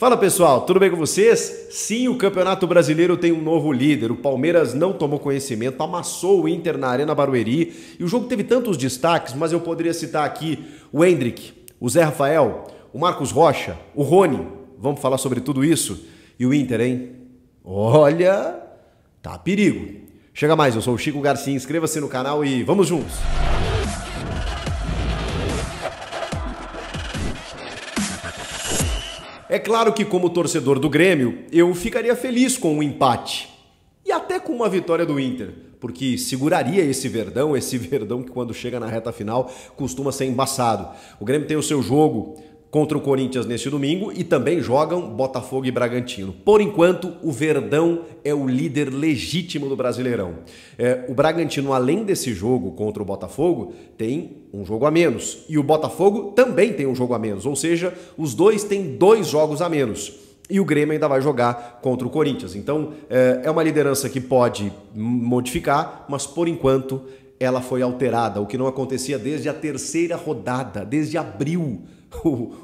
Fala pessoal, tudo bem com vocês? Sim, o Campeonato Brasileiro tem um novo líder. O Palmeiras não tomou conhecimento, amassou o Inter na Arena Barueri e o jogo teve tantos destaques, mas eu poderia citar aqui o Endrick, o Zé Rafael, o Marcos Rocha, o Rony. Vamos falar sobre tudo isso? E o Inter, hein? Olha, tá a perigo. Chega mais, eu sou o Chico Garcia, inscreva-se no canal e vamos juntos! É claro que como torcedor do Grêmio, eu ficaria feliz com um empate e até com uma vitória do Inter, porque seguraria esse Verdão que quando chega na reta final costuma ser embaçado. O Grêmio tem o seu jogo contra o Corinthians neste domingo e também jogam Botafogo e Bragantino. Por enquanto, o Verdão é o líder legítimo do Brasileirão. O Bragantino, além desse jogo contra o Botafogo, tem um jogo a menos. E o Botafogo também tem um jogo a menos, ou seja, os dois têm 2 jogos a menos. E o Grêmio ainda vai jogar contra o Corinthians. Então, é uma liderança que pode modificar, mas por enquanto ela foi alterada, o que não acontecia desde a 3ª rodada, desde abril.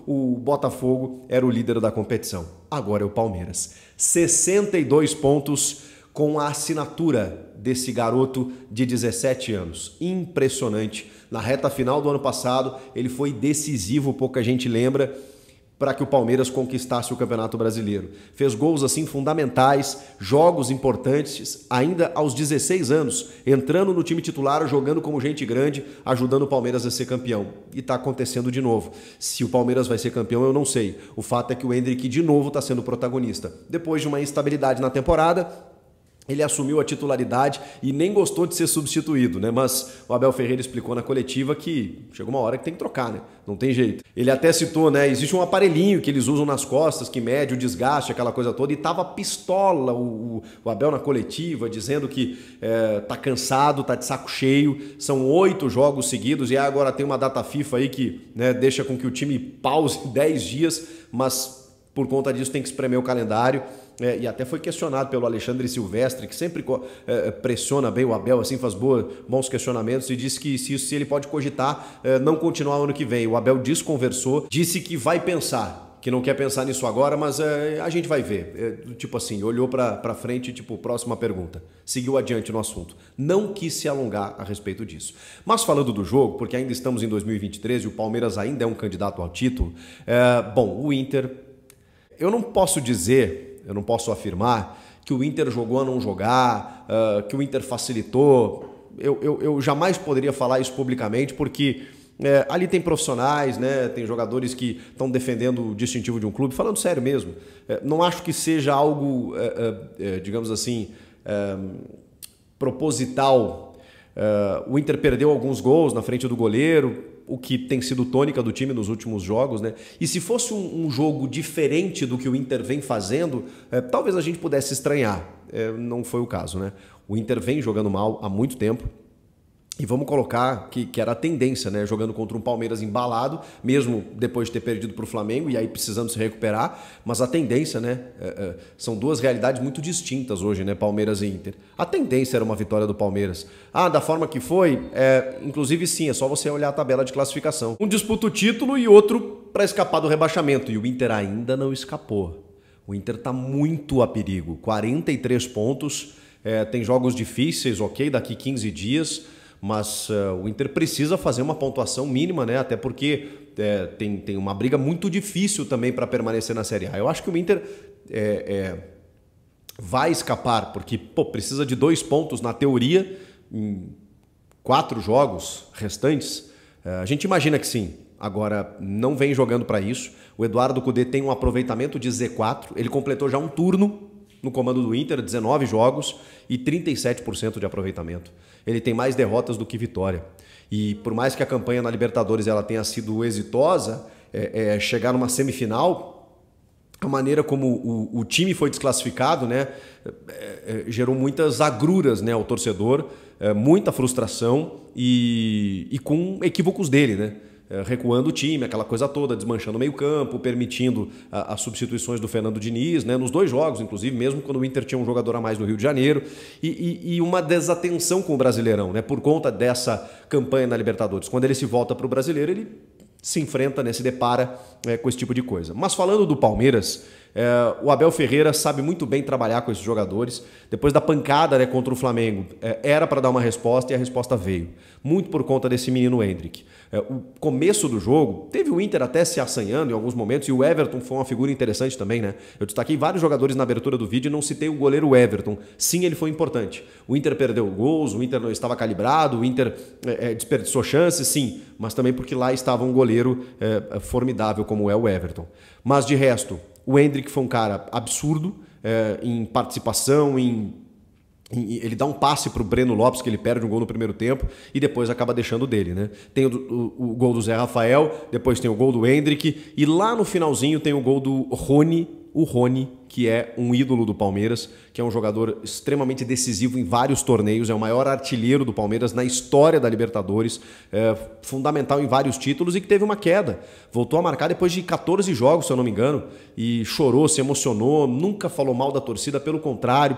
O Botafogo era o líder da competição. Agora é o Palmeiras. 62 pontos com a assinatura desse garoto de 17 anos. Impressionante. Na reta final do ano passado, ele foi decisivo, pouca gente lembra, para que o Palmeiras conquistasse o Campeonato Brasileiro. Fez gols assim fundamentais, jogos importantes, ainda aos 16 anos, entrando no time titular, jogando como gente grande, ajudando o Palmeiras a ser campeão. E está acontecendo de novo. Se o Palmeiras vai ser campeão, eu não sei. O fato é que o Endrick de novo está sendo protagonista. Depois de uma instabilidade na temporada, ele assumiu a titularidade e nem gostou de ser substituído, né? Mas o Abel Ferreira explicou na coletiva que chegou uma hora que tem que trocar, né? Não tem jeito. Ele até citou, né? Existe um aparelhinho que eles usam nas costas que mede o desgaste, aquela coisa toda, e tava pistola o Abel na coletiva, dizendo que tá cansado, tá de saco cheio, são 8 jogos seguidos e agora tem uma data FIFA aí que, né, deixa com que o time pause 10 dias, mas por conta disso tem que espremer o calendário. E até foi questionado pelo Alexandre Silvestre, que sempre pressiona bem o Abel, assim, faz bons questionamentos, e disse que se ele pode cogitar não continuar ano que vem. O Abel desconversou, disse que vai pensar, que não quer pensar nisso agora, mas a gente vai ver. Tipo assim, olhou para frente, tipo, próxima pergunta. Seguiu adiante no assunto. Não quis se alongar a respeito disso. Mas falando do jogo, porque ainda estamos em 2023 e o Palmeiras ainda é um candidato ao título, bom, o Inter, eu não posso afirmar que o Inter jogou a não jogar, que o Inter facilitou. Eu jamais poderia falar isso publicamente, porque ali tem profissionais, né? Tem jogadores que estão defendendo o distintivo de um clube. Falando sério mesmo, não acho que seja algo, digamos assim, proposital. O Inter perdeu alguns gols na frente do goleiro, o que tem sido tônica do time nos últimos jogos, né? E se fosse um jogo diferente do que o Inter vem fazendo, talvez a gente pudesse estranhar. Não foi o caso, né? O Inter vem jogando mal há muito tempo. E vamos colocar que era a tendência, né? Jogando contra um Palmeiras embalado, mesmo depois de ter perdido para o Flamengo, e aí precisando se recuperar. Mas a tendência, né? São 2 realidades muito distintas hoje, né? Palmeiras e Inter. A tendência era uma vitória do Palmeiras. Da forma que foi, inclusive sim, é só você olhar a tabela de classificação. Um disputa o título e outro para escapar do rebaixamento. E o Inter ainda não escapou. O Inter está muito a perigo. 43 pontos, tem jogos difíceis, ok, daqui 15 dias... Mas o Inter precisa fazer uma pontuação mínima, né? Até porque tem uma briga muito difícil também para permanecer na Série A. Eu acho que o Inter vai escapar, porque precisa de 2 pontos na teoria em 4 jogos restantes. A gente imagina que sim, agora não vem jogando para isso. O Eduardo Cudê tem um aproveitamento de Z4, ele completou já um turno no comando do Inter, 19 jogos e 37% de aproveitamento. Ele tem mais derrotas do que vitória. E por mais que a campanha na Libertadores ela tenha sido exitosa, chegar numa semifinal, a maneira como o time foi desclassificado, né, gerou muitas agruras, né, ao torcedor, muita frustração e com equívocos dele, né? Recuando o time, aquela coisa toda, desmanchando o meio-campo, permitindo as substituições do Fernando Diniz, né, nos 2 jogos, inclusive, mesmo quando o Inter tinha um jogador a mais no Rio de Janeiro, e uma desatenção com o Brasileirão, né, por conta dessa campanha na Libertadores. Quando ele se volta para o Brasileiro, ele se enfrenta, né, se depara com esse tipo de coisa. Mas falando do Palmeiras, O Abel Ferreira sabe muito bem trabalhar com esses jogadores. Depois da pancada, né, contra o Flamengo, era para dar uma resposta e a resposta veio. Muito por conta desse menino Endrick. O começo do jogo, teve o Inter até se assanhando em alguns momentos, e o Everton foi uma figura interessante também, né? Eu destaquei vários jogadores na abertura do vídeo e não citei o goleiro Everton. Sim, ele foi importante. O Inter perdeu gols, o Inter não estava calibrado, o Inter desperdiçou chances, sim, mas também porque lá estava um goleiro formidável como é o Everton. Mas de resto, o Endrick foi um cara absurdo em participação, ele dá um passe para o Breno Lopes, que ele perde um gol no primeiro tempo e depois acaba deixando dele, né? Tem o gol do Zé Rafael, depois tem o gol do Endrick e lá no finalzinho tem o gol do Rony, o Rony, que é um ídolo do Palmeiras, que é um jogador extremamente decisivo em vários torneios, é o maior artilheiro do Palmeiras na história da Libertadores, fundamental em vários títulos e que teve uma queda. Voltou a marcar depois de 14 jogos, se eu não me engano, e chorou, se emocionou, nunca falou mal da torcida, pelo contrário,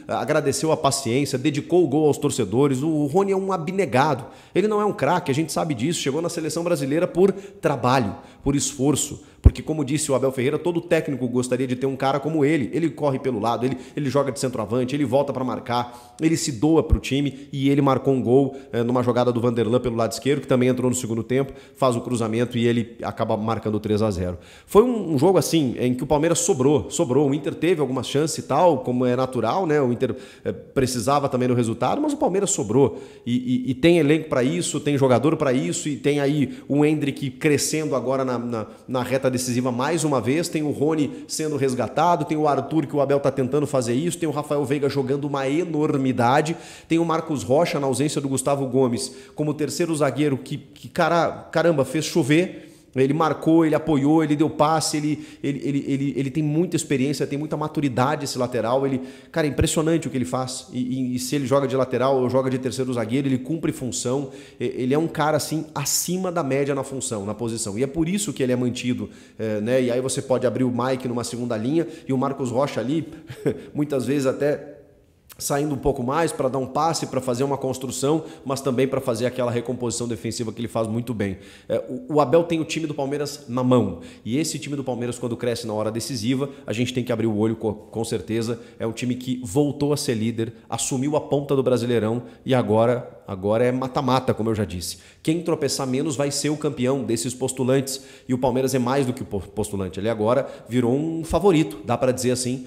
agradeceu a paciência, dedicou o gol aos torcedores. O Rony é um abnegado, ele não é um craque, a gente sabe disso, chegou na seleção brasileira por trabalho, por esforço, porque como disse o Abel Ferreira, todo técnico gostaria de ter um cara como ele corre pelo lado, ele joga de centroavante, ele volta para marcar, ele se doa para o time e ele marcou um gol numa jogada do Vanderlan pelo lado esquerdo, que também entrou no segundo tempo, faz o cruzamento e ele acaba marcando 3-0. Foi um jogo assim, em que o Palmeiras sobrou, o Inter teve algumas chances e tal, como é natural, né? O Inter precisava também do resultado, mas o Palmeiras sobrou e tem elenco para isso, tem jogador para isso e tem aí o Endrick crescendo agora na reta decisiva mais uma vez, tem o Rony sendo resgatado, tem o Arthur que o Abel está tentando fazer isso, tem o Rafael Veiga jogando uma enormidade, tem o Marcos Rocha na ausência do Gustavo Gomes como terceiro zagueiro que caramba, fez chover. Ele marcou, ele apoiou, ele deu passe, ele tem muita experiência, tem muita maturidade esse lateral. Cara, é impressionante o que ele faz. E se ele joga de lateral ou joga de terceiro zagueiro, ele cumpre função. Ele é um cara assim acima da média na função, na posição. E é por isso que ele é mantido, né? E aí você pode abrir o Mike numa segunda linha e o Marcos Rocha ali, muitas vezes até saindo um pouco mais para dar um passe, para fazer uma construção, mas também para fazer aquela recomposição defensiva que ele faz muito bem. O Abel tem o time do Palmeiras na mão, e esse time do Palmeiras, quando cresce na hora decisiva, a gente tem que abrir o olho com certeza. É um time que voltou a ser líder, assumiu a ponta do Brasileirão e agora é mata-mata, como eu já disse. Quem tropeçar menos vai ser o campeão desses postulantes, e o Palmeiras é mais do que o postulante. Ele agora virou um favorito, dá para dizer assim.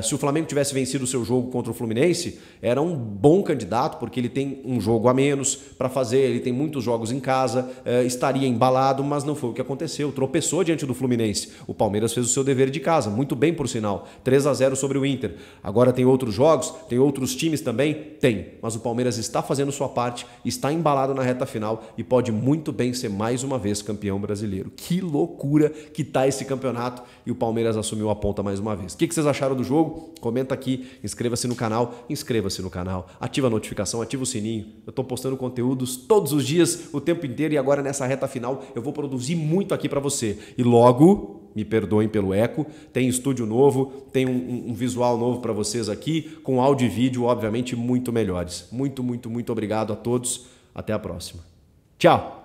Se o Flamengo tivesse vencido o seu jogo contra o Fluminense, era um bom candidato, porque ele tem um jogo a menos para fazer, ele tem muitos jogos em casa, estaria embalado, mas não foi o que aconteceu. Tropeçou diante do Fluminense. O Palmeiras fez o seu dever de casa, muito bem por sinal. 3-0 sobre o Inter. Agora tem outros jogos, tem outros times também? Tem. Mas o Palmeiras está fazendo sua parte, está embalado na reta final e pode muito bem ser mais uma vez campeão brasileiro. Que loucura que tá esse campeonato, e o Palmeiras assumiu a ponta mais uma vez. O que vocês acharam do jogo? Comenta aqui, inscreva-se no canal, ativa a notificação, ativa o sininho. Eu estou postando conteúdos todos os dias, o tempo inteiro, e agora nessa reta final eu vou produzir muito aqui para você. E logo, me perdoem pelo eco, tem estúdio novo, tem um visual novo para vocês aqui, com áudio e vídeo, obviamente, muito melhores. Muito obrigado a todos. Até a próxima. Tchau!